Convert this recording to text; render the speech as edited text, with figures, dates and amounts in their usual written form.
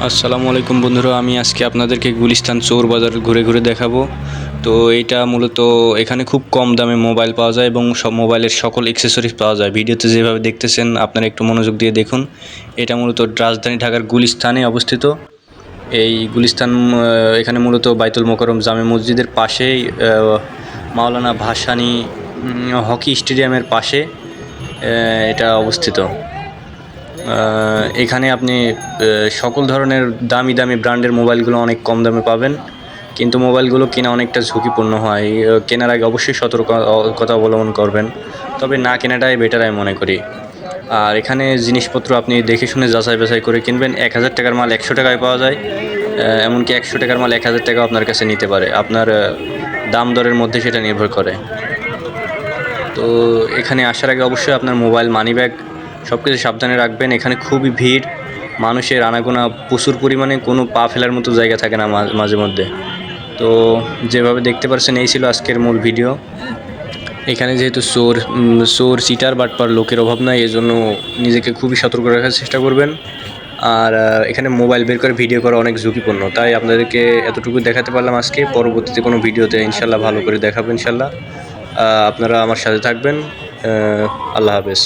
আসসালামু আলাইকুম বন্ধুরা, আমি আজকে আপনাদেরকে গুলিস্তান চোর বাজার ঘুরে ঘুরে দেখাবো। তো এইটা মূলত এখানে খুব কম দামে মোবাইল পাওয়া যায় এবং সব মোবাইলের সকল অ্যাক্সেসরিজ পাওয়া যায়। ভিডিওতে যেভাবে দেখতেছেন আপনারা একটু মনোযোগ দিয়ে দেখুন। এটা মূলত রাজধানী ঢাকার গুলিস্তানে অবস্থিত। এই গুলিস্তান এখানে মূলত বাইতুল মোকাররম জামে মসজিদের পাশেই মাওলানা ভাসানী হকি স্টেডিয়ামের পাশে এটা অবস্থিত। এখানে আপনি সকল ধরনের দামি দামি ব্র্যান্ডের মোবাইলগুলো অনেক কম দামে পাবেন, কিন্তু মোবাইলগুলো কেনা অনেকটা ঝুঁকিপূর্ণ হয়। কেনার আগে অবশ্যই সতর্কতা অবলম্বন করবেন, তবে না কেনাটাই বেটার আমি মনে করি। আর এখানে জিনিসপত্র আপনি দেখে শুনে যাচাই বাছাই করে কিনবেন। 1000 টাকার মাল 100 টাকায় পাওয়া যায়, এমনকি 100 টাকার মাল 1000 টাকাও আপনার কাছে নিতে পারে। আপনার দাম দরের মধ্যে সেটা নির্ভর করে। তো এখানে আসার আগে অবশ্যই আপনার মোবাইল, মানিব্যাগ সব কিছু সাবধানে রাখবেন। এখানে খুবই ভিড়, মানুষের আনাগোনা প্রচুর পরিমাণে, কোনো পা ফেলার মতো জায়গা থাকে না মাঝে মধ্যে। তো যেভাবে দেখতে পাচ্ছেন, এই ছিল আজকের মূল ভিডিও। এখানে যেহেতু চোর চিটার বাটপার লোকের অভাব নাই, এজন্য নিজেকে খুবই সতর্ক রাখার চেষ্টা করবেন। আর এখানে মোবাইল বের করে ভিডিও করা অনেক ঝুঁকিপূর্ণ, তাই আপনাদেরকে এতটুকু দেখাতে পারলাম আজকে। পরবর্তীতে কোনো ভিডিওতে ইনশাল্লাহ ভালো করে দেখাবো ইনশাল্লাহ। আপনারা আমার সাথে থাকবেন। আল্লাহ হাফেজ।